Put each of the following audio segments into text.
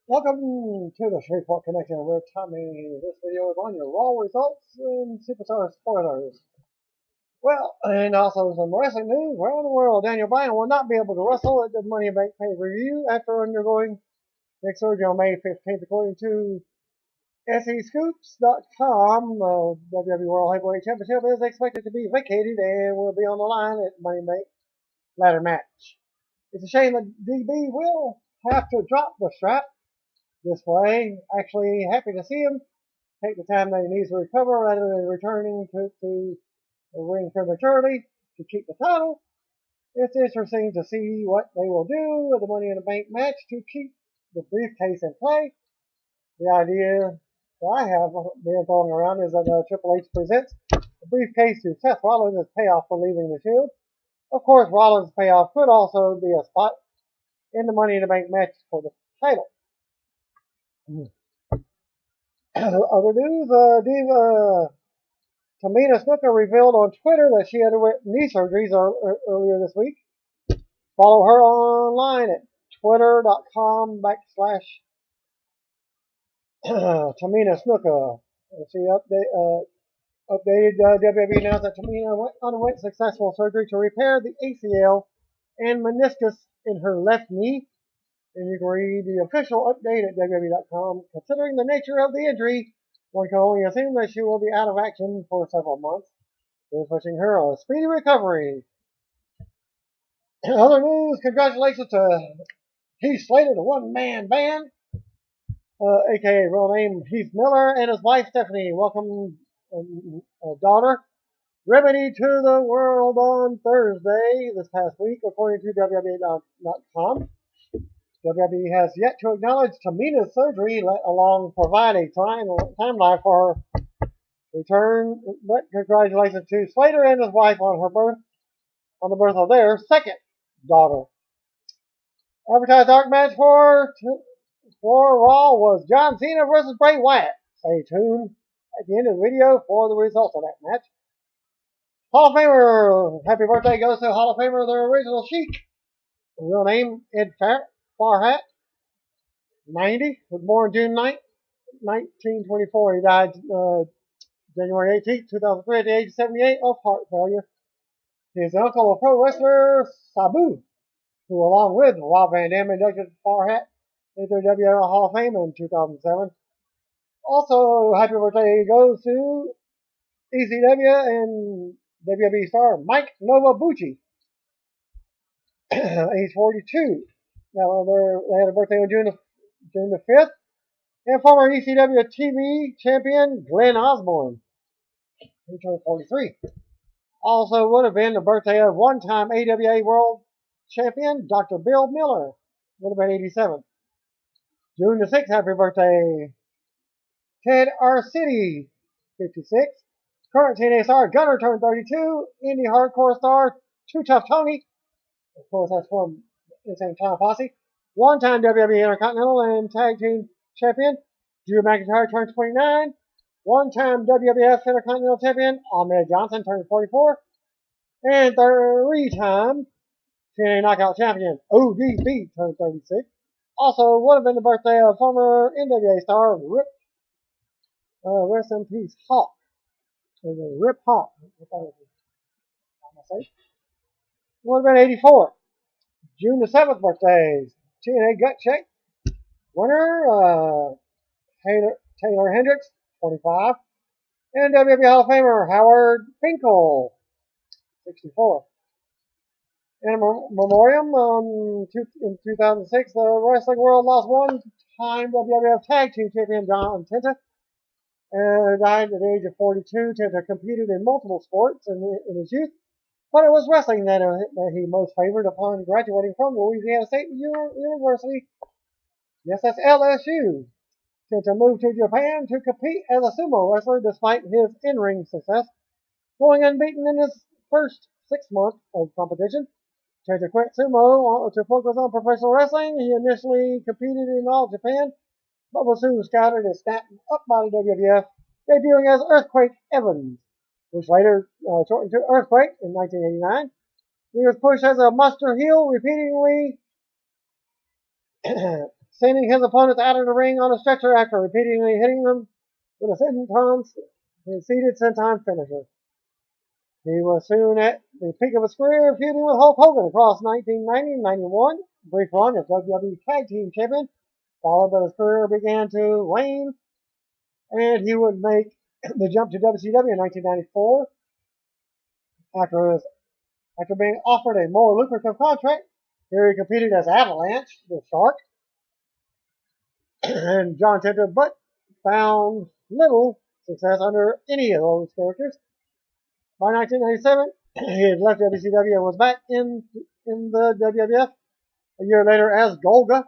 Welcome to the Shreveport Connection with Tommy. This video is on your Raw results and Superstar spoilers. Well, and also some wrestling news around the world. Daniel Bryan will not be able to wrestle at the Money in the Bank pay-per-view after undergoing neck surgery on May 15th, according to SEScoops.com. WWE World Heavyweight Championship is expected to be vacated and will be on the line at Money in the Bank ladder match. It's a shame that DB will have to drop the strap this way. Actually, happy to see him take the time that he needs to recover rather than returning to the ring prematurely to keep the title. It's interesting to see what they will do with the Money in the Bank match to keep the briefcase in play. The idea that I have been throwing around is that Triple H presents the briefcase to Seth Rollins as payoff for leaving the Shield. Of course, Rollins' payoff could also be a spot in the Money in the Bank match for the title. Other news, Tamina Snuka revealed on Twitter that she had knee surgeries earlier this week. Follow her online at twitter.com/Tamina Snuka. She updated WWE announced that Tamina underwent successful surgery to repair the ACL and meniscus in her left knee. And you can read the official update at WWE.com. Considering the nature of the injury, one can only assume that she will be out of action for several months. They're wishing her a speedy recovery. Other news, congratulations to Heath Slater, the one-man band, aka real name Heath Miller, and his wife Stephanie. Welcome, daughter Remedy to the world on Thursday this past week, according to WWE.com. WWE has yet to acknowledge Tamina's surgery, let alone provide a timeline for her return. But congratulations to Slater and his wife on the birth of their second daughter. Advertised dark match for Raw was John Cena versus Bray Wyatt. Stay tuned at the end of the video for the results of that match. Hall of Famer, happy birthday goes to Hall of Famer, the original Sheik. Real name, Ed Farhat, 90, was born June 9th, 1924. He died January 18th, 2003 at the age of 78 of heart failure. He is the uncle of pro wrestler Sabu, who along with Rob Van Dam inducted Farhat into the WWE Hall of Fame in 2007. Also, happy birthday goes to ECW and WWE star Mike Novabuchi, age 42. Now, they had a birthday on June the 5th. And former ECW TV champion Glenn Osborne, he turned 43. Also would have been the birthday of one-time AWA World Champion Dr. Bill Miller, would have been 87. June the 6th, happy birthday Ted Arcidi, 56. Current TNA star Gunner turned 32. Indie hardcore star Too Tough Tony, of course that's from Insane Clown Posse. One-time WWE Intercontinental and Tag Team Champion Drew McIntyre turned 29. One-time WWF Intercontinental Champion Ahmed Johnson turned 44. And three-time TNA Knockout Champion ODB turned 36. Also would have been the birthday of former NWA star rest in peace, Hawk. Rip Hawk. Would have been 84. June the 7th birthdays. TNA Gut Check winner Taylor Hendricks, 25. And WWE Hall of Famer Howard Finkel, 64. In a memoriam, in 2006, the wrestling world lost one-time WWF Tag Team Champion John Tenta. Died at the age of 42. Tenta competed in multiple sports in his youth, but it was wrestling that he most favored upon graduating from Louisiana State University. Yes, that's LSU. Tenta moved to Japan to compete as a sumo wrestler despite his in-ring success, going unbeaten in his first 6 months of competition. Tenta quit sumo to focus on professional wrestling. He initially competed in All Japan, but was soon scouted and snapped up by the WWF, debuting as Earthquake Evans, which later shortened to Earthquake in 1989. He was pushed as a monster heel repeatedly sending his opponents out of the ring on a stretcher after repeatedly hitting them with a seated senton finisher. He was soon at the peak of his career, feuding with Hulk Hogan across 1990-91, brief run as WWE Tag Team Champion, followed by his career began to wane, and he would make the jump to WCW in 1994 after being offered a more lucrative contract. Here he competed as Avalanche, the Shark, and John Tenta, but found little success under any of those characters. By 1997, he had left WCW and was back in the WWF a year later as Golga,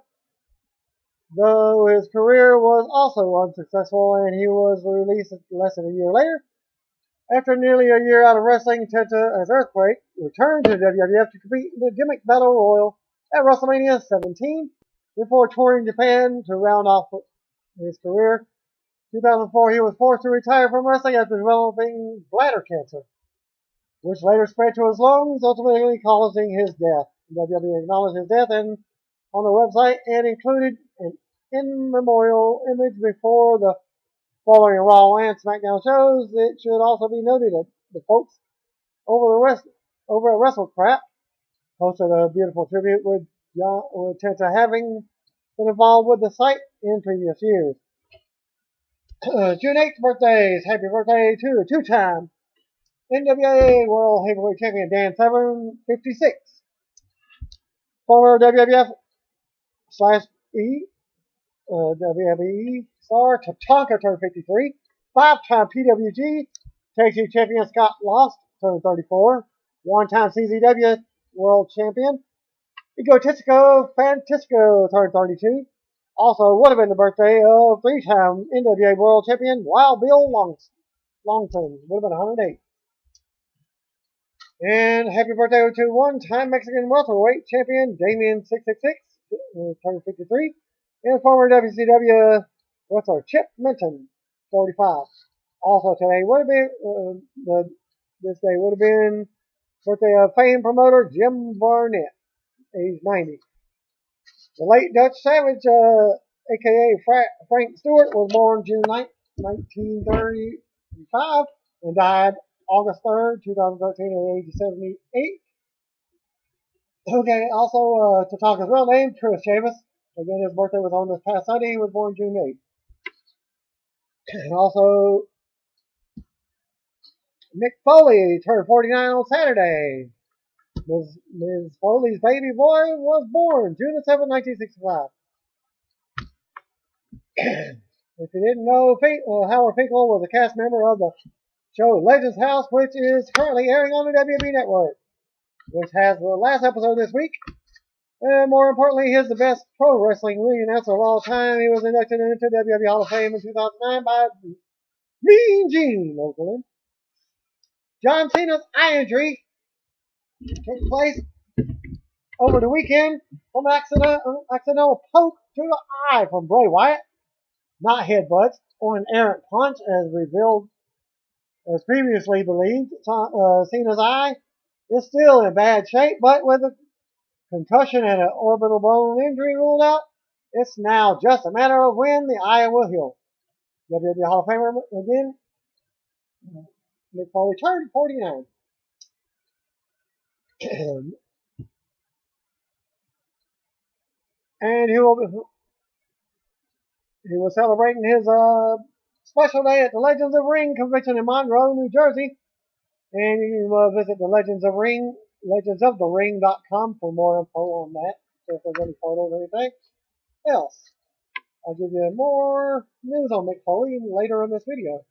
though his career was also unsuccessful and he was released less than a year later. After nearly a year out of wrestling, Tenta, as Earthquake, returned to WWF to compete in the Gimmick Battle Royal at WrestleMania 17 before touring Japan to round off his career. In 2004, he was forced to retire from wrestling after developing bladder cancer, which later spread to his lungs, ultimately causing his death. WWE acknowledged his death and on the website and included an in-memorial image before the following Raw and SmackDown shows. It should also be noted that the folks over at WrestleCrap posted a beautiful tribute with Tenta having been involved with the site in previous years. June 8th birthdays. Happy birthday to two-time NWA World Heavyweight Champion Dan Severn, 56. Former WWF WWE star Tatanka turned 53. Five-time PWG Tag Team Champion Scott Lost turned 34. One-time CZW World Champion Egotistico Fantistico turned 32. Also would have been the birthday of three-time NWA World Champion Wild Bill Longton. Would have been 108. And happy birthday to one-time Mexican welterweight champion Damien 666, turned 53. And former WCW wrestler Chip Minton, 45. Also today would have been this day would have been birthday of famed promoter Jim Barnett, age 90. The late Dutch Savage, aka Frank Stewart, was born June 9th, 1935, and died August 3rd, 2013, at the age of 78. Okay, also Tatanka's real name, Chris Chavis. Again, his birthday was on this past Sunday. He was born June 8th. And also, Mick Foley turned 49 on Saturday. Ms. Foley's baby boy was born June 7, 1965. If you didn't know, Howard Finkel was a cast member of the show Legends House, which is currently airing on the WWE Network, which has the last episode this week. And more importantly, he's the best pro wrestling ring announcer of all time. He was inducted into WWE Hall of Fame in 2009 by Mean Gene Okerlund. John Cena's eye injury took place over the weekend from an accidental poke to the eye from Bray Wyatt. Not headbutts or an errant punch as previously believed. Cena's eye is still in bad shape, but with a concussion and an orbital bone injury ruled out, it's now just a matter of when the eye will heal. WWE Hall of Famer again, Mick Foley turned 49. And he was celebrating his special day at the Legends of Ring convention in Monroe, New Jersey. And you can visit the legendsofthering.com for more info on that. So if there's any photos or anything else, I'll give you more news on Mick Foley later in this video.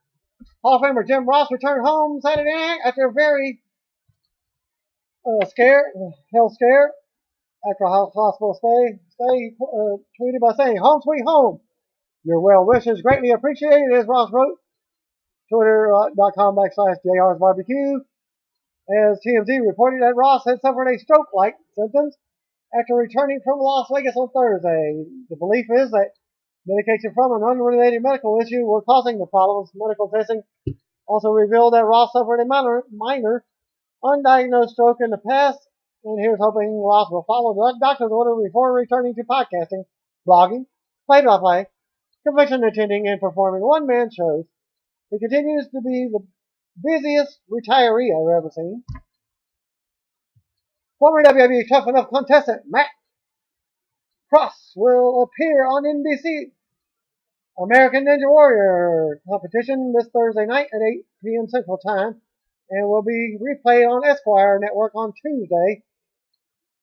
Hall of Famer Jim Ross returned home Saturday night after a very health scare. After a hospital stay, he tweeted by saying, "Home sweet home. Your well wishes greatly appreciated," as Ross wrote. Twitter.com/JRsBarbecue. As TMZ reported that Ross had suffered a stroke-like symptoms after returning from Las Vegas on Thursday. The belief is that medication from an unrelated medical issue were causing the problems. Medical testing also revealed that Ross suffered a minor undiagnosed stroke in the past, and here's hoping Ross will follow the doctor's order before returning to podcasting, blogging, play-by-play, convention attending, and performing one-man shows. He continues to be the busiest retiree I've ever seen. Former WWE Tough Enough contestant Matt Cross will appear on NBC American Ninja Warrior competition this Thursday night at 8 p.m. Central Time and will be replayed on Esquire Network on Tuesday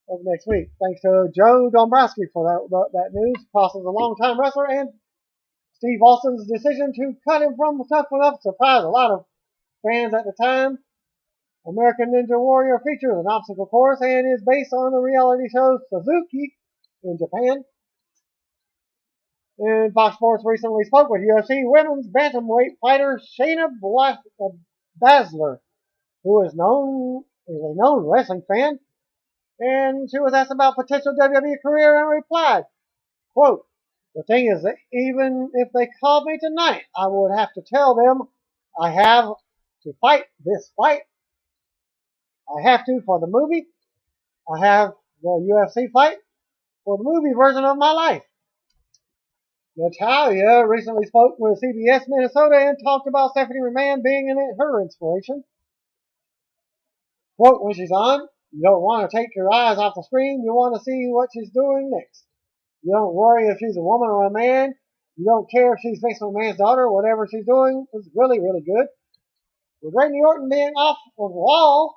of next week. Thanks to Joe Dombrowski for that news. Cross is a longtime wrestler, and Steve Austin's decision to cut him from Tough Enough surprised a lot of fans at the time. American Ninja Warrior features an obstacle course and is based on the reality show Suzuki in Japan. And Fox Sports recently spoke with UFC women's bantamweight fighter Shayna Baszler, who is a known wrestling fan, and she was asked about potential WWE career and replied, quote, "The thing is that even if they called me tonight, I would have to tell them I have to fight this fight. I have to for the movie. I have the UFC fight for the movie version of my life." Natalia recently spoke with CBS Minnesota and talked about Stephanie McMahon being her inspiration. Quote, "When she's on, you don't want to take your eyes off the screen. You want to see what she's doing next. You don't worry if she's a woman or a man. You don't care if she's Vince McMahon's daughter. Whatever she's doing is really, really good." With Randy Orton being off of Raw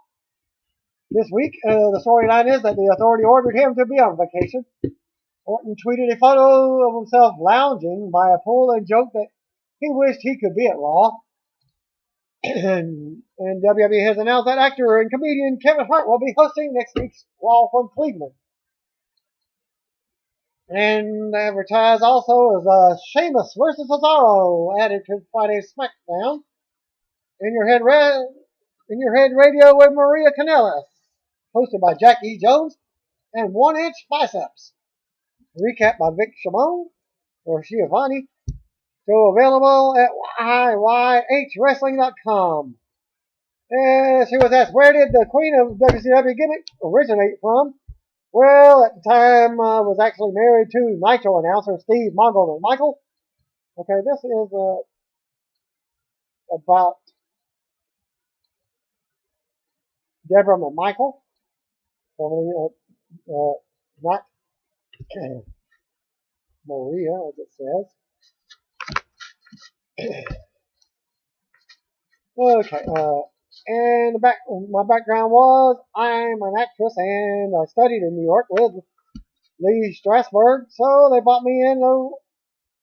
this week, the storyline is that the Authority ordered him to be on vacation. Orton tweeted a photo of himself lounging by a pool and joked that he wished he could be at Raw. and WWE has announced that actor and comedian Kevin Hart will be hosting next week's Raw from Cleveland. And advertised also as Sheamus versus Cesaro added to Friday's SmackDown. In Your Head Radio with Maria Kanellis, hosted by Jackie Jones, and 1 Inch Biceps. Recap by Vic Shimon or Schiavone. So available at iyhwrestling.com. And she was asked, where did the Queen of WCW gimmick originate from? Well, at the time, was actually married to Nitro announcer Steve mcmichael. Okay, this is about Debra McMichael, formerly not Maria, as it says. Okay, and my background was I'm an actress and I studied in New York with Lee Strasberg, so they brought me in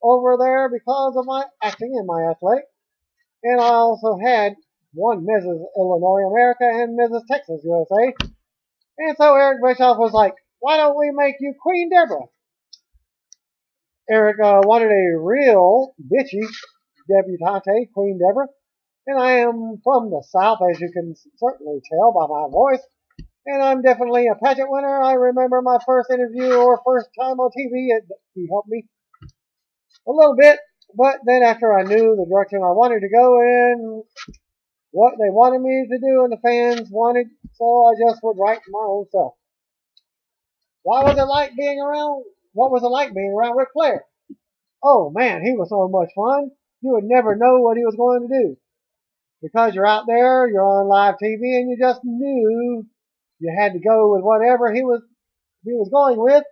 over there because of my acting and my athletic. And I also had one Mrs. Illinois America and Mrs. Texas USA. And so Eric Bischoff was like, why don't we make you Queen Debra? Eric wanted a real bitchy debutante, Queen Debra. And I am from the South, as you can certainly tell by my voice. And I'm definitely a pageant winner. I remember my first interview or first time on TV. He helped me a little bit. But then after I knew the direction I wanted to go in, what they wanted me to do and the fans wanted, so I just would write my own stuff. What was it like being around Ric Flair? Oh man, he was so much fun. You would never know what he was going to do. Because you're out there, you're on live TV, and you just knew you had to go with whatever he was going with.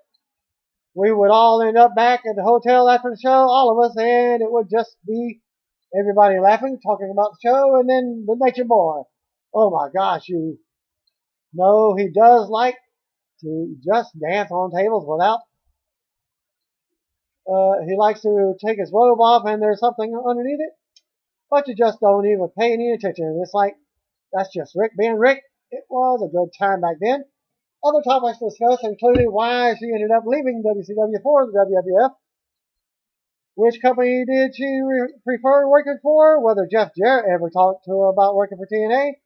We would all end up back at the hotel after the show, all of us, and it would just be everybody laughing, talking about the show, and then the Nature Boy. Oh my gosh, you know he does like to just dance on tables without. He likes to take his robe off and there's something underneath it, but you just don't even pay any attention. It's like, that's just Rick being Rick. It was a good time back then. Other topics discussed included why she ended up leaving WCW for the WWF. Which company did she prefer working for? Whether Jeff Jarrett ever talked to her about working for TNA,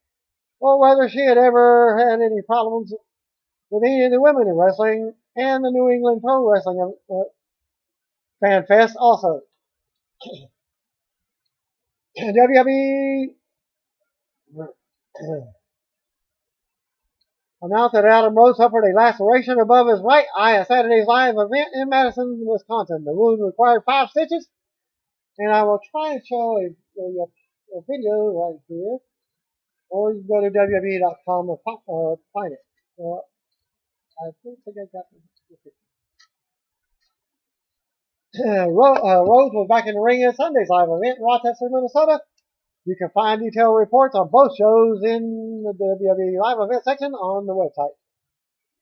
or whether she had ever had any problems with any of the women in wrestling, and the New England Pro Wrestling Fan Fest also. WWE announced that Adam Rose suffered a laceration above his right eye at Saturday's live event in Madison, Wisconsin. The wound required 5 stitches, and I will try and show a video right here, or you can go to WWE.com and find it. I don't think I got it. Rose was back in the ring in Sunday's live event in Rochester, Minnesota. You can find detailed reports on both shows in the WWE live event section on the website.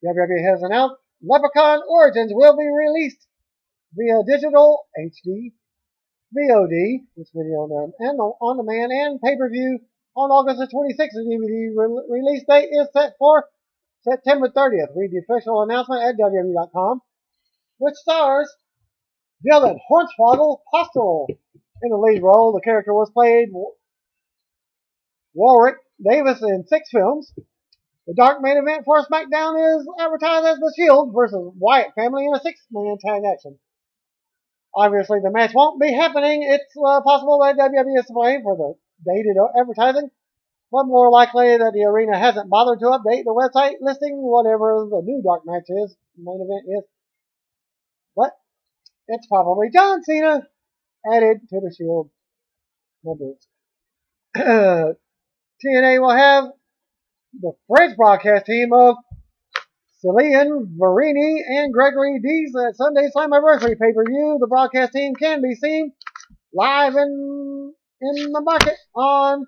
WWE has announced Leprechaun Origins will be released via digital HD, VOD, this video on demand, and pay-per-view on August the 26th. The DVD release date is set for September 30th. Read the official announcement at WWE.com, which stars Dylan Hornswoggle Postel in the lead role. The character was played Warwick Davis in 6 films. The dark main event for SmackDown is advertised as The Shield versus Wyatt family in a 6-man tag action. Obviously, the match won't be happening. It's possible that WWE is to blame for the dated advertising, but more likely that the arena hasn't bothered to update the website listing whatever the new dark match is, main event is. But it's probably John Cena added to the Shield members. TNA will have the French broadcast team of Céline Varini and Gregory Dees at Sunday's Slammiversary pay-per-view. The broadcast team can be seen live in the market on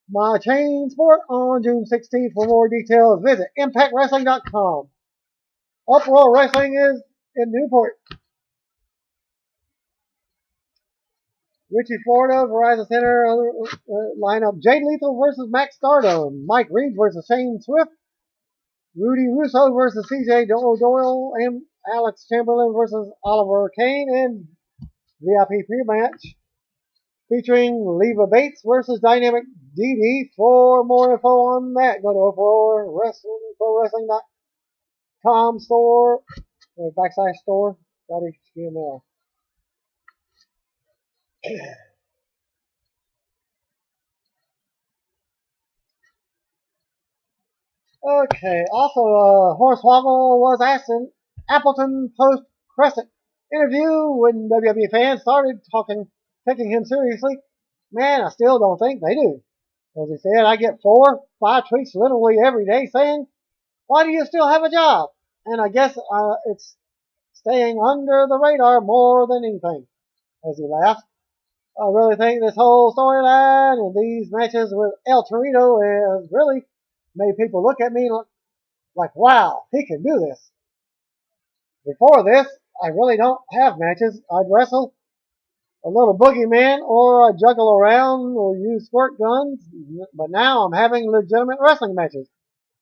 My Chain Sport on June 16th. For more details, visit ImpactWrestling.com. Uproar Wrestling is in Newport. Richie Florida, Verizon Center lineup: Jay Lethal versus Max Stardom, Mike Reed versus Shane Swift, Rudy Russo versus CJ Doyle, and Alex Chamberlain versus Oliver Kane, and VIP pre-match featuring Leva Bates versus Dynamic DD. For more info on that, go to ProWrestling.com store, /store.html. Okay, also, Hornswoggle was asked in Appleton Post Crescent interview when WWE fans started taking him seriously. Man, I still don't think they do. As he said, I get 4, 5 tweets literally every day saying, "Why do you still have a job?" And I guess it's staying under the radar more than anything, as he laughed. I really think this whole storyline and these matches with El Torito has really made people look at me like, wow, he can do this. Before this, I really don't have matches. I'd wrestle a little boogeyman, or I'd juggle around or use squirt guns, but now I'm having legitimate wrestling matches.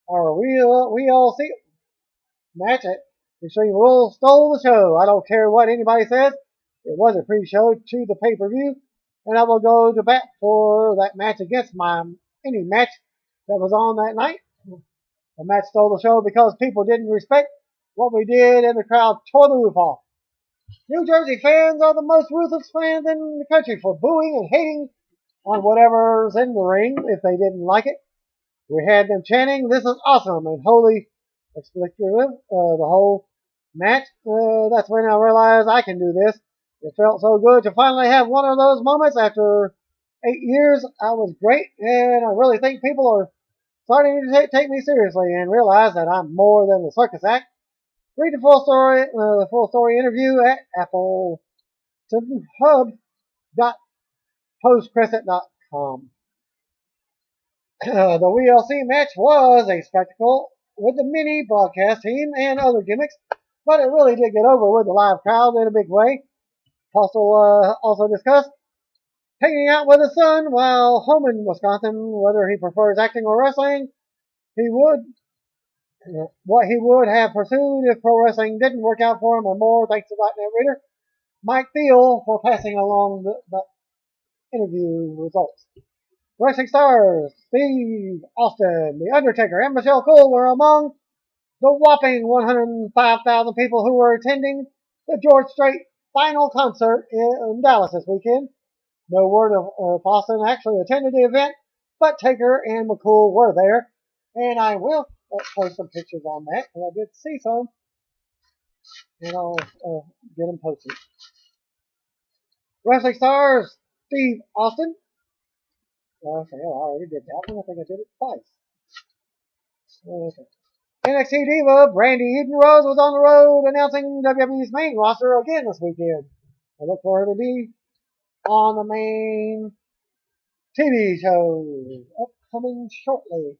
Our WLC match at Extreme Rules stole the show. I don't care what anybody says. It was a pre-show to the pay-per-view, and I will go to bat for that match against any match that was on that night. The match stole the show because people didn't respect what we did, and the crowd tore the roof off. New Jersey fans are the most ruthless fans in the country for booing and hating on whatever's in the ring if they didn't like it. We had them chanting, "This is awesome," and holy expletive the whole match. That's when I realized I can do this. It felt so good to finally have one of those moments after 8 years. I was great, and I really think people are starting to take me seriously and realize that I'm more than a circus act. Read the full story interview at appletonhub.postcrescent.com. The WLC match was a spectacle with the mini broadcast team and other gimmicks, but it really did get over with the live crowd in a big way. Postel also discussed hanging out with his son while home in Wisconsin, whether he prefers acting or wrestling. What he would have pursued if pro wrestling didn't work out for him, or more, thanks to .NET Reader Mike Thiel for passing along the interview results. Wrestling stars Steve Austin, The Undertaker, and Michelle Cole were among the whopping 105,000 people who were attending the George Strait final concert in Dallas this weekend. No word of Austin actually attended the event, but Taker and McCool were there, and I will post some pictures on that, because I did see some, and I'll get them posted. Wrestling stars Steve Austin. Okay, I already did that one. I think I did it twice. Okay. NXT Diva Brandy Eden Rose was on the road announcing WWE's main roster again this weekend. I look for her to be on the main TV show upcoming shortly.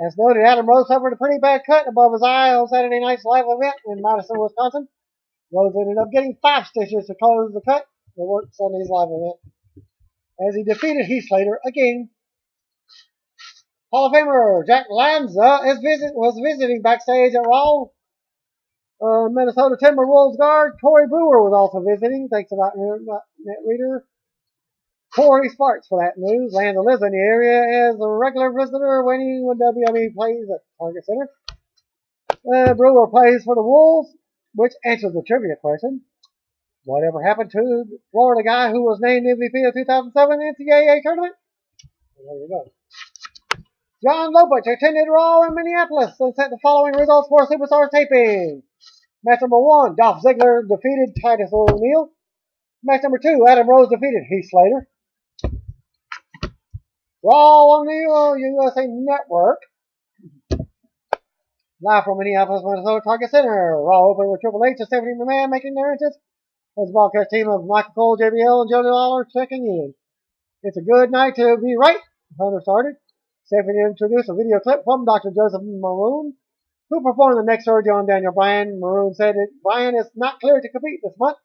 As noted, Adam Rose suffered a pretty bad cut above his eye on Saturday night's live event in Madison, Wisconsin. Rose ended up getting 5 stitches to close the cut that worked Sunday's live event, as he defeated Heath Slater again. Hall of Famer Jack Lanza was visiting backstage at Raw. Minnesota Timberwolves guard Corey Brewer was also visiting. Thanks to net reader Corey Sparks for that news. Lanza lives in the area as a regular visitor waiting when WWE plays at Target Center. Brewer plays for the Wolves, which answers the trivia question. Whatever happened to the Florida guy who was named MVP of 2007 NCAA tournament? There you go. John Lopich attended Raw in Minneapolis and sent the following results for Superstars taping. Match number 1, Dolph Ziggler defeated Titus O'Neil. Match number 2, Adam Rose defeated Heath Slater. Raw on the USA Network. Live from Minneapolis, Minnesota, Target Center. Raw opened with Triple H and Stephanie McMahon making their entrance. As the broadcast team of Michael Cole, JBL, and Joe Lawler checking in. It's a good night to be right. Hunter started. Stephanie introduced a video clip from Dr. Joseph Maroon, who performed the neck surgery on Daniel Bryan. Maroon said that Bryan is not clear to compete this month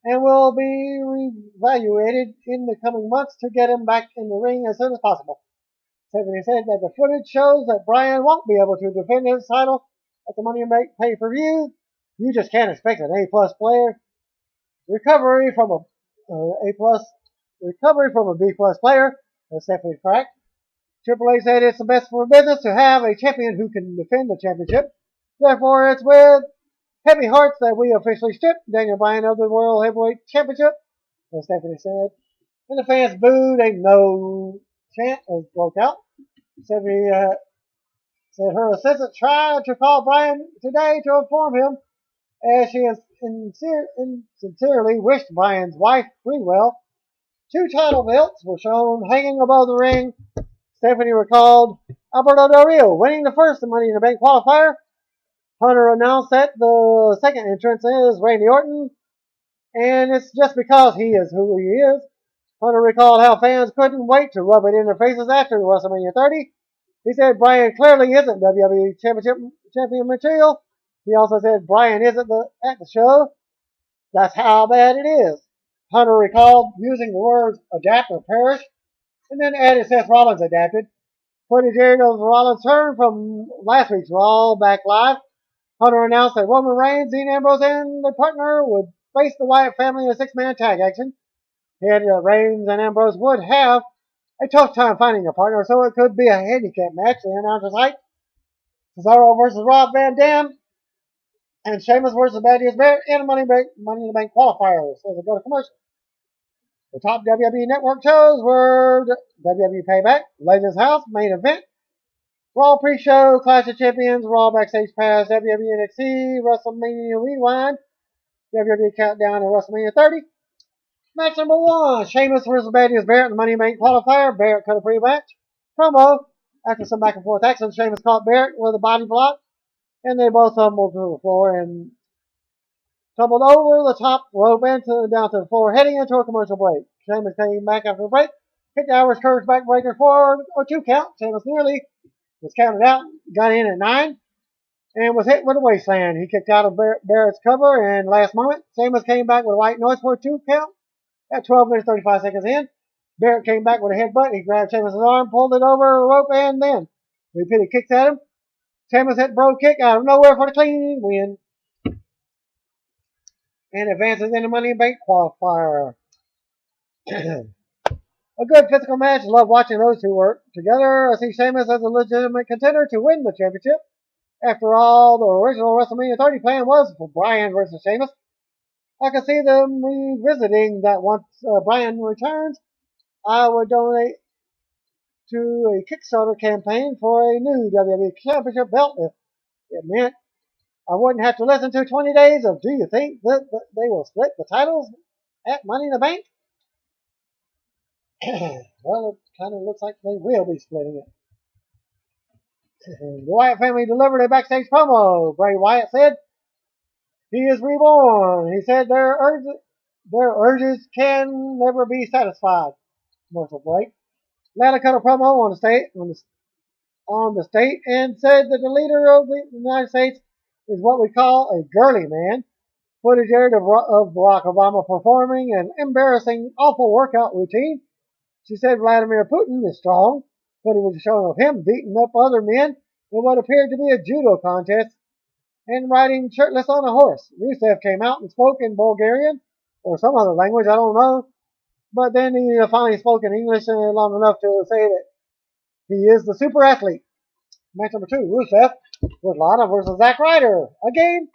and will be reevaluated in the coming months to get him back in the ring as soon as possible. Stephanie said that the footage shows that Bryan won't be able to defend his title at the Money in the Bank pay-per-view. You just can't expect an A-plus player. Recovery from a B-plus player, as Stephanie cracked. Triple H said it's the best for business to have a champion who can defend the championship. Therefore, it's with heavy hearts that we officially strip Daniel Bryan of the World Heavyweight Championship, as Stephanie said. And the fans booed a no chant as broke out. Stephanie said her assistant tried to call Bryan today to inform him, as she has sincerely wished Bryan's wife free well. 2 title belts were shown hanging above the ring. Stephanie recalled Alberto Del Rio winning the first Money in the Bank qualifier. Hunter announced that the second entrance is Randy Orton, and it's just because he is who he is. Hunter recalled how fans couldn't wait to rub it in their faces after WrestleMania 30. He said Bryan clearly isn't WWE Championship champion material. He also said Bryan isn't at the show. That's how bad it is. Hunter recalled using the words adapt or perish, and then added Seth Rollins adapted. Footage aired of Rollins' turn from last week's Raw back live. Hunter announced that Roman Reigns, Dean Ambrose, and the partner would face the Wyatt family in a 6-man tag action. He added that Reigns and Ambrose would have a tough time finding a partner, so it could be a handicap match. The announcers hyped Cesaro versus Rob Van Dam and Sheamus versus Bad News Barrett in a Money in the Bank qualifiers. So they go to commercial. The top WWE Network shows were WWE Payback, Legends House, Main Event, Raw Pre-Show, Clash of Champions, Raw Backstage Pass, WWE NXT, WrestleMania Rewind, WWE Countdown, and WrestleMania 30. Match number 1, Sheamus versus Bad News Barrett in the Money in the Bank qualifier. Barrett cut a pre-match promo. After some back and forth action, Sheamus caught Barrett with a body block, and they both tumbled to the floor and tumbled over the top rope and down to the floor, heading into a commercial break. Sheamus came back after the break, hit the Irish Curse backbreaker for a 2 count. Sheamus nearly was counted out, got in at 9, and was hit with a wasteland. He kicked out of Barrett's cover, and last moment, Sheamus came back with a white noise for a 2 count at 12 minutes 35 seconds in. Barrett came back with a headbutt. He grabbed Sheamus' arm, pulled it over the rope, and then repeated kicks at him. Sheamus hit Bro kick out of nowhere for the clean win, and advances in the Money in the Bank qualifier. A good physical match. Love watching those two work together. I see Sheamus as a legitimate contender to win the championship. After all, the original WrestleMania 30 plan was for Bryan versus Sheamus. I can see them revisiting that once Bryan returns. I would donate to a Kickstarter campaign for a new WWE Championship belt if it meant I wouldn't have to listen to 20 days of do you think that they will split the titles at Money in the Bank? Well, it kind of looks like they will be splitting it. The Wyatt family delivered a backstage promo. Bray Wyatt said he is reborn. He said their urges can never be satisfied. Commercial break. Lana cut a promo on the state and said that the leader of the United States is what we call a girly man. Footage aired of Barack Obama performing an embarrassing, awful workout routine. She said Vladimir Putin is strong. Footage was shown of him beating up other men in what appeared to be a judo contest and riding shirtless on a horse. Rusev came out and spoke in Bulgarian or some other language, I don't know. But then he finally spoke in English long enough to say that he is the super athlete. Match number 2, Rusev with Lana versus Zack Ryder. Again,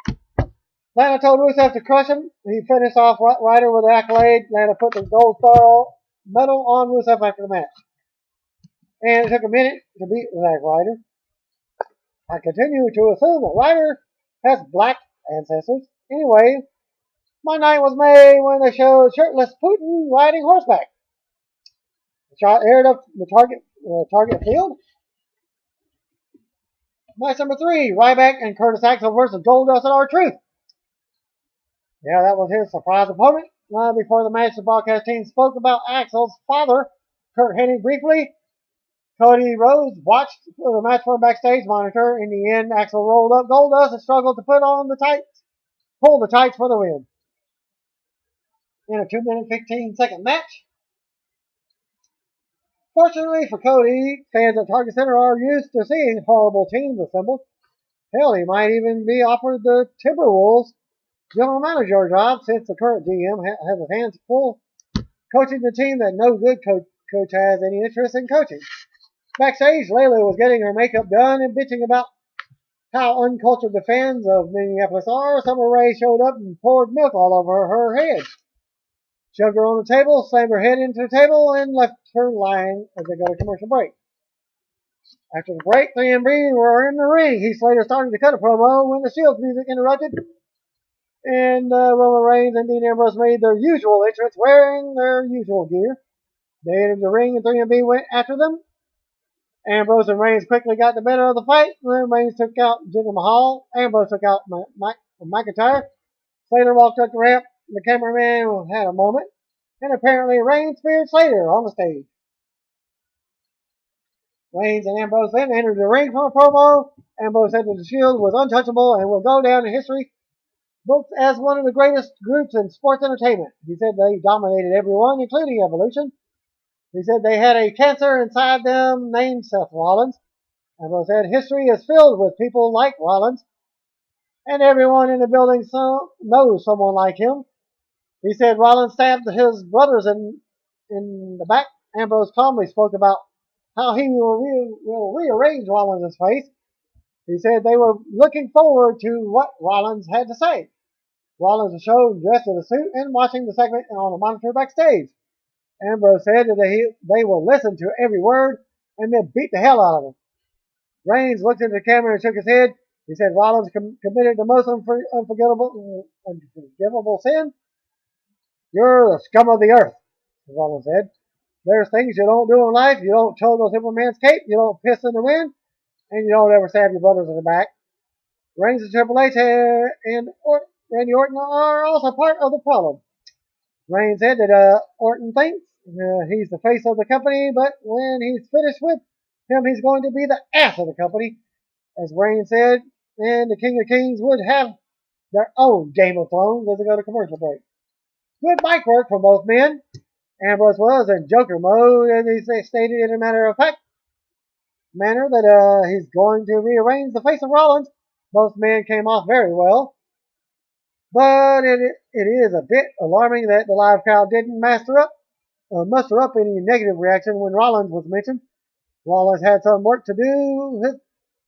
Lana told Rusev to crush him. He finished off Ryder with an accolade. Lana put the gold star medal on Rusev after the match. And it took a minute to beat Zack Ryder. I continue to assume that Ryder has black ancestors. Anyway, my night was made when they showed shirtless Putin riding horseback. The shot aired up the target field. Match number 3, Ryback and Curtis Axel versus Goldust and R-Truth. Yeah, that was his surprise opponent. Before the match, the broadcast team spoke about Axel's father, Kurt Hennig, briefly. Cody Rhodes watched the match from a backstage monitor. In the end, Axel rolled up Goldust and struggled to pull the tights for the win. In a 2-minute, 15-second match. Fortunately for Cody, fans at Target Center are used to seeing horrible teams assembled. Hell, he might even be offered the Timberwolves general manager job since the current GM has his hands full coaching the team that no good coach has any interest in coaching. Backstage, Layla was getting her makeup done and bitching about how uncultured the fans of Minneapolis are. Summer Rae showed up and poured milk all over her head. Shoved her on the table, slammed her head into the table, and left her lying as they go to commercial break. After the break, the MB were in the ring. Heath Slater started to cut a promo when the Shield's music interrupted. And Roman Reigns and Dean Ambrose made their usual entrance wearing their usual gear. They entered the ring and 3MB went after them. Ambrose and Reigns quickly got the better of the fight. Then Reigns took out Jinder Mahal. Ambrose took out McIntyre. Slater walked up the ramp. The cameraman had a moment. And apparently Reigns speared Slater on the stage. Reigns and Ambrose then entered the ring for a promo. Ambrose said that the Shield was untouchable and will go down in history booked as one of the greatest groups in sports entertainment. He said they dominated everyone, including Evolution. He said they had a cancer inside them named Seth Rollins. Ambrose said history is filled with people like Rollins, and everyone in the building knows someone like him. He said Rollins stabbed his brothers in the back. Ambrose calmly spoke about how he will rearrange Rollins' face. He said they were looking forward to what Rollins had to say. Rollins was shown dressed in a suit and watching the segment on a monitor backstage. Ambrose said that they will listen to every word and then beat the hell out of him. Reigns looked into the camera and shook his head. He said Rollins committed the most unforgivable sin. You're the scum of the earth, Rollins said. There's things you don't do in life. You don't tug on Superman's cape. You don't piss in the wind. And you don't ever stab your brothers in the back. Reigns and Triple H and Randy Orton are also part of the problem. Reigns said that Orton thinks he's the face of the company, but when he's finished with him, he's going to be the ass of the company. As Reigns said, and the King of Kings would have their own Game of Thrones as they go to commercial break. Good mic work from both men. Ambrose was in Joker mode, and he stated in a matter-of-fact manner that he's going to rearrange the face of Rollins. Both men came off very well. But it is a bit alarming that the live crowd didn't muster up any negative reaction when Rollins was mentioned. Rollins had some work to do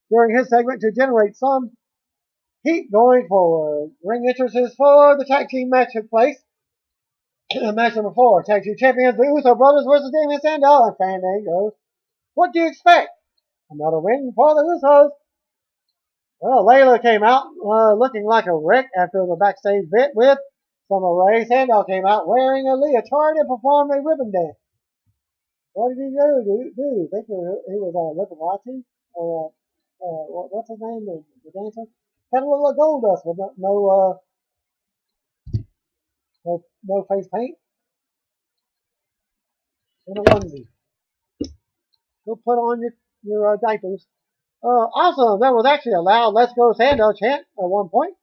during his segment to generate some heat going forward. Ring entrances for the tag team match took place. Match number 4, tag team champions, the Uso brothers versus Damien Sandow and Fandango. What do you expect? Another win for the Usos. Well, Layla came out looking like a wreck after the backstage bit with Summer Rae. Sandow came out wearing a leotard and performed a ribbon dance. What did he do? Do you think he was Liberace? Or what's his name? The dancer? Had a little gold dust with no face paint and a onesie. Go put on your diapers. Also, there was actually a loud "Let's Go Sandow" chant at one point.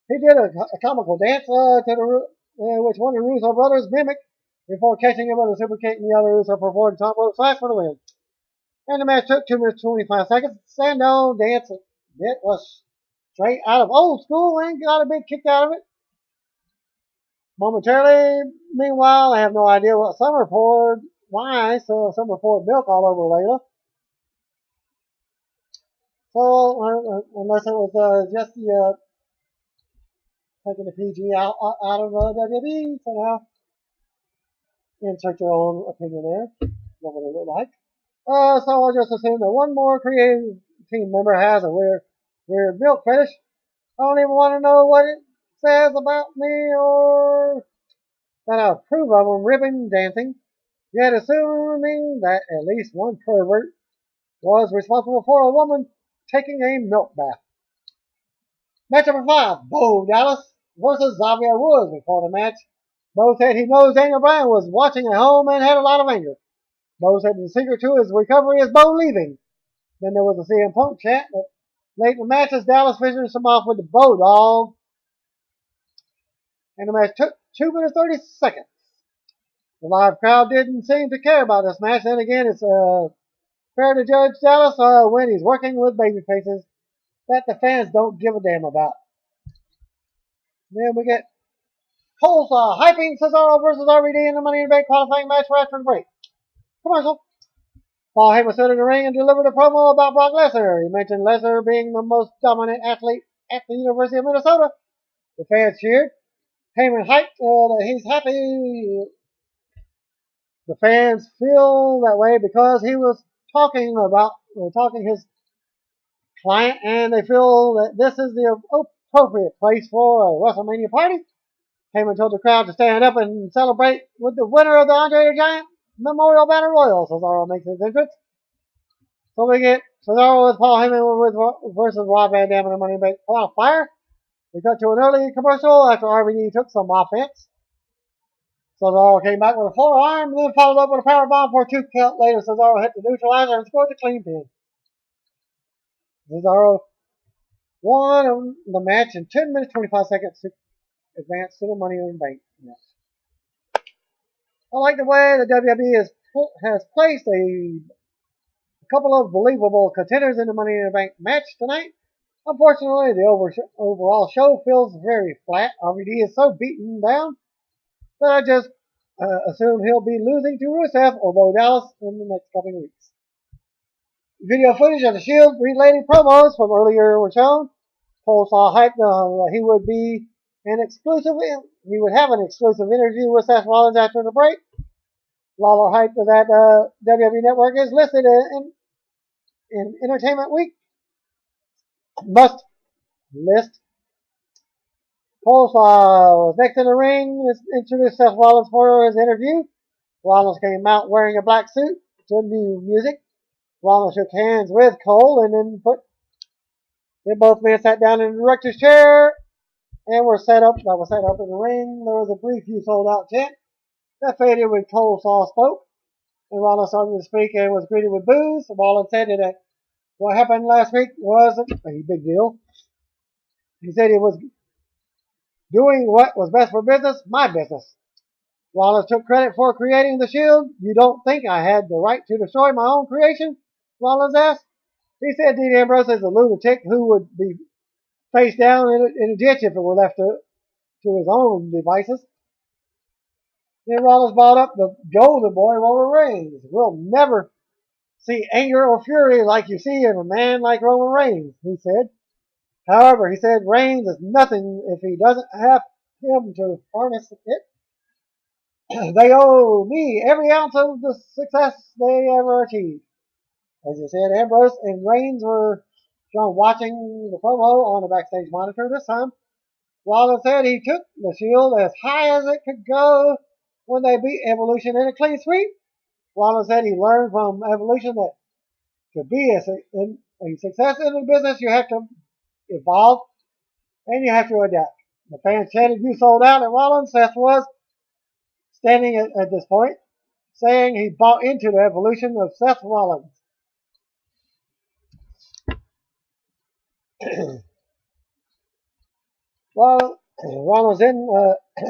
He did a comical dance which one of the Russo brothers mimicked before catching him with a super kick, and the other Russo performed top rope slash for the win. And the match took 2 minutes 25 seconds. Sandow dance bit was straight out of old school and got a big kick out of it. Momentarily, meanwhile, I have no idea what Summer poured. Why? So Summer poured milk all over Layla. So, unless it was just the taking the PG out of WWE, so now insert your own opinion there. What would it look like? So I'll just assume that one more creative team member has a weird milk fetish. I don't even want to know what it says about me or that I approve of them ribbon dancing. Yet assuming that at least one pervert was responsible for a woman taking a milk bath. Match number 5, Bo Dallas versus Xavier Woods. Before the match, Bo said he knows Daniel Bryan was watching at home and had a lot of anger. Bo said the secret to his recovery is Bo leaving. Then there was a CM Punk chant, but late in the match as Dallas finished him off with the Bo Dog. And the match took 2 minutes 30 seconds. The live crowd didn't seem to care about this match. Then again, it's fair to judge Dallas when he's working with babyfaces that the fans don't give a damn about. Then we get Coleslaw hyping Cesaro versus RVD in the Money in the Bank qualifying match for after the break. Commercial. Paul Heyman stood in the ring and delivered a promo about Brock Lesnar. He mentioned Lesnar being the most dominant athlete at the University of Minnesota. The fans cheered. Heyman hyped that he's happy. The fans feel that way because he was talking his client, and they feel that this is the appropriate place for a WrestleMania party. Heyman told the crowd to stand up and celebrate with the winner of the Andre the Giant Memorial Battle Royal. Cesaro makes his entrance. So we get Cesaro with Paul Heyman versus Rob Van Dam in the Money in the Bank qualifier. We cut to an early commercial after RVD took some offense. Cesaro came back with a forearm, then followed up with a powerbomb for a 2 count. Later, Cesaro hit the neutralizer and scored the clean pin. Cesaro won the match in 10 minutes 25 seconds to advance to the Money in the Bank match. I like the way the WWE has placed a couple of believable contenders in the Money in the Bank match tonight. Unfortunately, the overall show feels very flat. RVD is so beaten down that I just assume he'll be losing to Rusev or Bo Dallas in the next couple of weeks. Video footage of the Shield related promos from earlier were shown. Cole saw hype he would have an exclusive interview with Seth Rollins after the break. Lawler hyped that WWE Network is listed in Entertainment Week must list. Cole was next in the ring, introduced Seth Rollins for his interview. Rollins came out wearing a black suit to new music. Rollins shook hands with Cole and then both men sat down in the director's chair and were set up in the ring. There was a brief "you sold out" chant that faded when Cole spoke, and Rollins started to speak and was greeted with boos. Rollins said that what happened last week wasn't a big deal. He said he was doing what was best for business, my business. Rollins took credit for creating the Shield. You don't think I had the right to destroy my own creation? Rollins asked. He said Dean Ambrose is a lunatic who would be face down in a ditch if it were left to his own devices. Then Rollins brought up the golden boy, Roman Reigns. We'll never see anger or fury like you see in a man like Roman Reigns, he said. However, he said Reigns is nothing if he doesn't have him to harness it. They owe me every ounce of the success they ever achieved. As you said, Ambrose and Reigns were shown watching the promo on the backstage monitor this time. Rollins said he took the Shield as high as it could go when they beat Evolution in a clean sweep. Rollins said he learned from Evolution that to be a success in the business, you have to evolve and you have to adapt. The fans chanted, "You sold out," and Rollins. Seth was standing at this point, saying he bought into the evolution of Seth Rollins. Well, Rollins then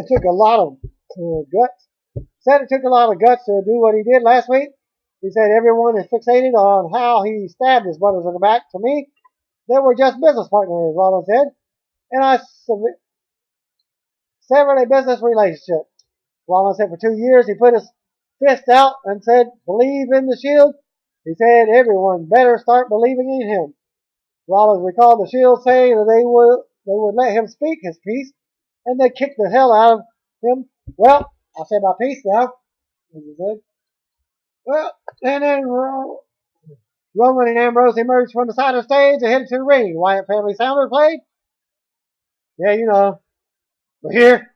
took a lot of guts. Said it took a lot of guts to do what he did last week. He said everyone is fixated on how he stabbed his brothers in the back. To me, they were just business partners, Rollins said, and I severed a business relationship. Rollins said for 2 years he put his fist out and said, "Believe in the Shield." He said everyone better start believing in him. Rollins recalled the Shield saying that they would let him speak his piece, and they kicked the hell out of him. "Well, I'll say my piece now," as he said. Well, and then Roman and Ambrose emerged from the side of the stage and headed to the ring. Wyatt Family Sounder played. Yeah, you know. But here,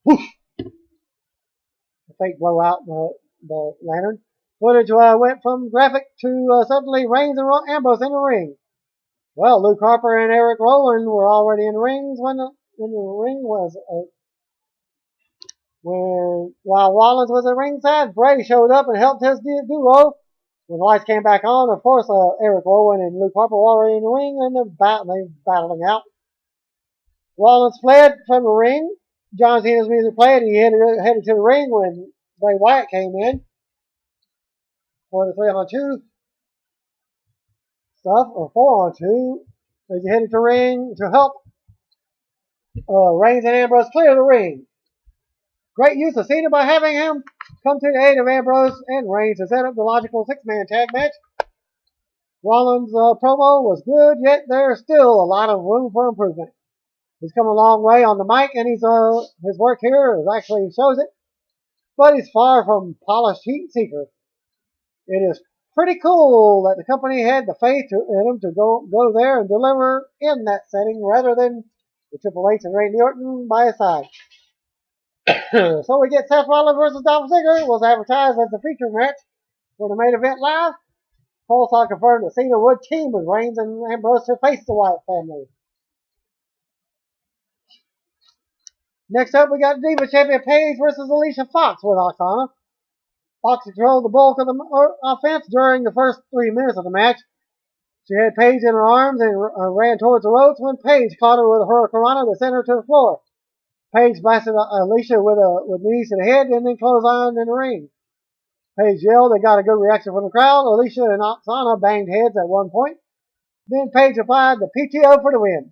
whoosh, the fake blow out the lantern. Footage went from graphic to suddenly Reigns and Ambrose in the ring. Well, Luke Harper and Eric Rowan were already in the rings when the ring was while Rollins was at ringside. Bray showed up and helped his duo. When the lights came back on, of course, Eric Rowan and Luke Harper were already in the ring and they're battling out. Rollins fled from the ring. John Cena's music played and he headed to the ring when Bray Wyatt came in for the 3-on-2 stuff, or 4-on-2, as he headed to the ring to help Reigns and Ambrose clear the ring. Great use of Cena by having him come to the aid of Ambrose and Reigns to set up the logical 6-man tag match. Rollins' promo was good, yet there's still a lot of room for improvement. He's come a long way on the mic, and his work here actually shows it, but he's far from polished heat seeker. It is pretty cool that the company had the faith in him to go there and deliver in that setting rather than with Triple H and Randy Orton by his side. So we get Seth Rollins versus Dolph Ziggler was advertised as the feature match for the main event live. Polestar confirmed that Cena would team with Reigns and Ambrose to face the Wyatt family. Next up, we got Diva Champion Paige versus Alicia Fox with Oksana. Fox controlled the bulk of the offense during the first 3 minutes of the match. She had Paige in her arms and ran towards the ropes when Paige caught her with a hurricanrana that sent her to the floor. Paige blasted Alicia with knees to the head and then clotheslined in the ring. Paige yelled and got a good reaction from the crowd. Alicia and Oksana banged heads at one point. Then Paige applied the PTO for the win.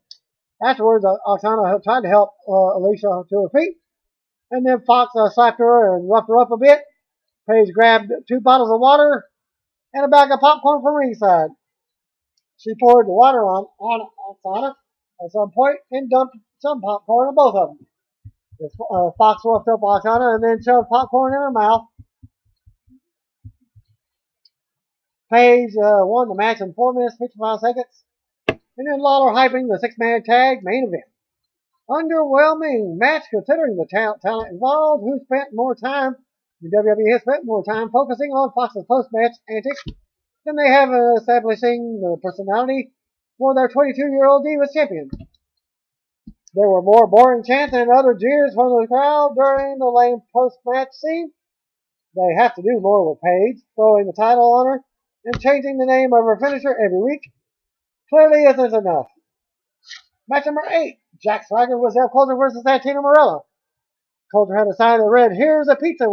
Afterwards, Oksana tried to help Alicia to her feet, and then Fox slapped her and roughed her up a bit. Paige grabbed 2 bottles of water and a bag of popcorn from ringside. She poured the water on Oksana at some point and dumped some popcorn on both of them. Fox roughed up Oksana and then shoved popcorn in her mouth. Paige won the match in 4 minutes 55 seconds. And then Lawler hyping the 6-man tag main event. Underwhelming match considering the talent involved, who spent more time, the WWE has spent more time focusing on Fox's post-match antics than they have establishing the personality for their 22-year-old Divas champion. There were more boring chants and other jeers from the crowd during the lame post-match scene. They have to do more with Paige, throwing the title on her and changing the name of her finisher every week. Clearly isn't enough. Match number 8, Jack Swagger was Zeb Coulter versus Santino Marella. Coulter had a sign that read, "Here's a pizza,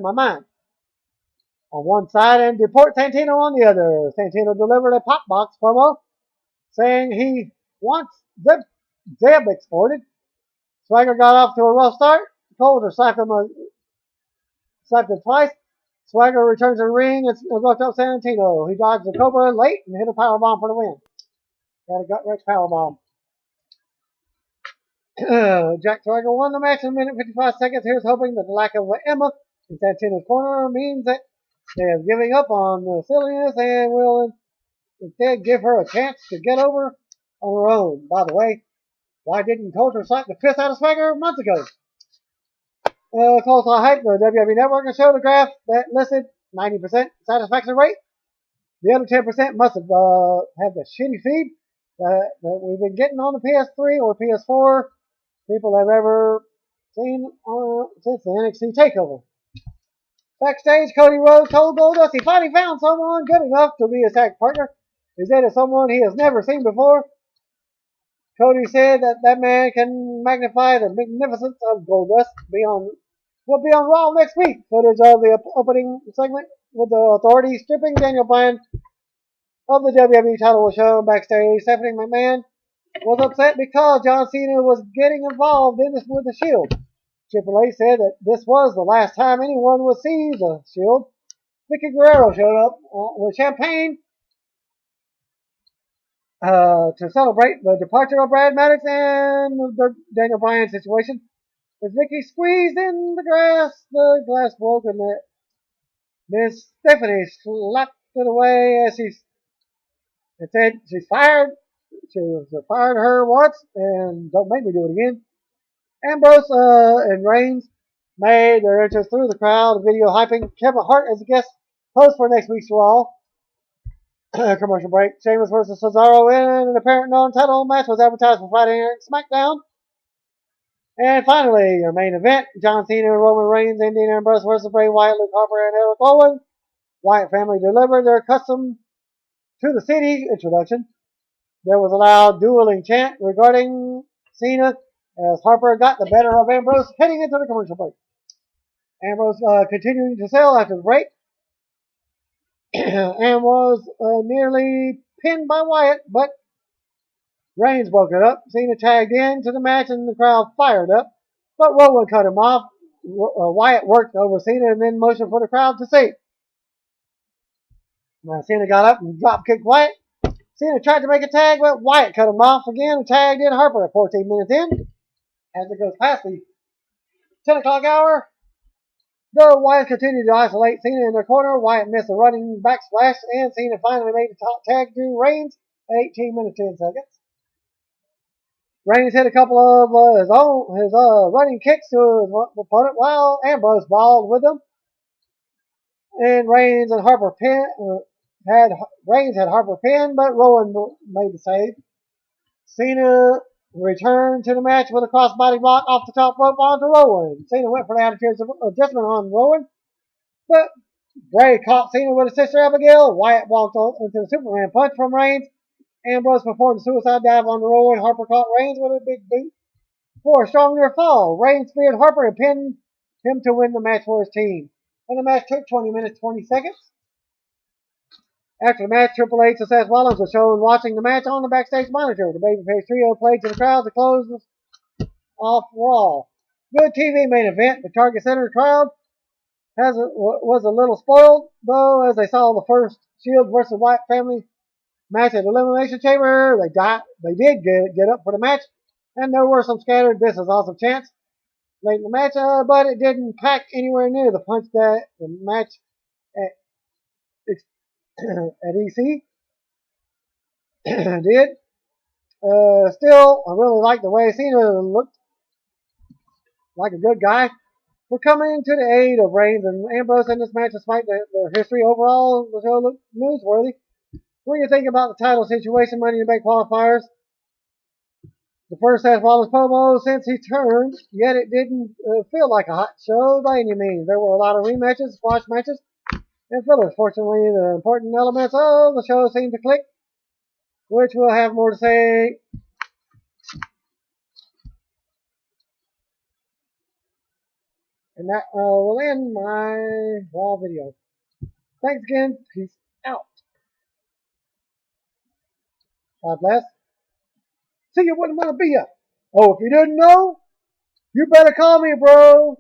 my mind," on one side and deport Santino on the other. Santino delivered a pop box promo saying he wants Zeb exported. Swagger got off to a rough start. Coulter slapped him twice. Swagger returns to the ring and roughed up Santino. He dodged the Cobra late and hit a powerbomb for the win. Got a gut-wrench powerbomb. Jack Swagger won the match in a minute 55 seconds. Here's hoping that the lack of Emma in Santino's corner means that They are giving up on the silliness and will instead give her a chance to get over on her own. By the way, why didn't Coulter slap the piss out of Swagger months ago? Close on hype, the WWE Network showed a graph that listed 90% satisfaction rate. The other 10% must have had the shitty feed that we've been getting on the PS3 or PS4 people have ever seen since the NXT takeover. Backstage, Cody Rhodes told Goldust he finally found someone good enough to be his tag partner. He said it's someone he has never seen before. Cody said that man can magnify the magnificence of Goldust. Will be on Raw next week. Footage of the opening segment with the Authority stripping Daniel Bryan of the WWE title was shown backstage. Stephanie McMahon was upset because John Cena was getting involved in this with the Shield. Triple H said that this was the last time anyone would see the Shield. Vicky Guerrero showed up with champagne to celebrate the departure of Brad Maddox and the Daniel Bryan situation. As Vicky squeezed in the glass broke and Miss Stephanie slapped it away as she said she's fired. She fired her once and don't make me do it again. Ambrose and Reigns made their entrance through the crowd, video hyping Kevin Hart as a guest host for next week's Raw. Commercial break. Sheamus versus Cesaro in an apparent non-title match was advertised for Friday Night SmackDown. And finally, your main event, John Cena, Roman Reigns, and Dean Ambrose versus Bray Wyatt, Luke Harper, and Eric Rowan. Wyatt family delivered their custom to the city introduction. There was a loud dueling chant regarding Cena as Harper got the better of Ambrose heading into the commercial break. Ambrose continuing to sell after the break and was nearly pinned by Wyatt, but Reigns broke it up. Cena tagged into the match and the crowd fired up, but Rowan cut him off. Wyatt worked over Cena and then motioned for the crowd to see. Cena got up and drop kicked Wyatt. Cena tried to make a tag, but Wyatt cut him off again and tagged in Harper at 14 minutes in. As it goes past the 10 o'clock hour, though Wyatt continued to isolate Cena in the corner, Wyatt missed a running back splash, and Cena finally made the top tag to Reigns at 18 minutes 10 seconds. Reigns hit a couple of his running kicks to his opponent while Ambrose brawled with him. And Reigns had Harper pinned, but Rowan made the save. Cena returned to the match with a crossbody block off the top rope onto Rowan. Cena went for the attitude adjustment on Rowan, but Bray caught Cena with his sister Abigail. Wyatt walked into the Superman punch from Reigns. Ambrose performed a suicide dive on Rowan. Harper caught Reigns with a big boot for a strong near fall. Reigns speared Harper and pinned him to win the match for his team. And the match took 20 minutes 20 seconds. After the match, Triple H and Seth Rollins were shown watching the match on the backstage monitor. The babyface trio played to the crowd to close off Raw. Good TV main event. The Target Center crowd was a little spoiled, though, as they saw the first Shield versus Wyatt family match at Elimination Chamber. They did get up for the match, and there were some scattered "This is awesome" chants late in the match, but it didn't pack anywhere near the punch that the match at EC did. Still, I really like the way Cena looked like a good guy. We're coming to the aid of Reigns and Ambrose in this match despite their history. Overall, the show looked newsworthy. What do you think about the title situation, Money in the Bank qualifiers? The first Seth Rollins promo since he turned, yet it didn't feel like a hot show by any means. There were a lot of rematches, squash matches, and fillers. Fortunately, the important elements of the show seemed to click, which we'll have more to say. And that will end my Raw video. Thanks again. Peace out. God bless. See you when I'm gonna be ya. Oh, if you didn't know, you better call me, bro.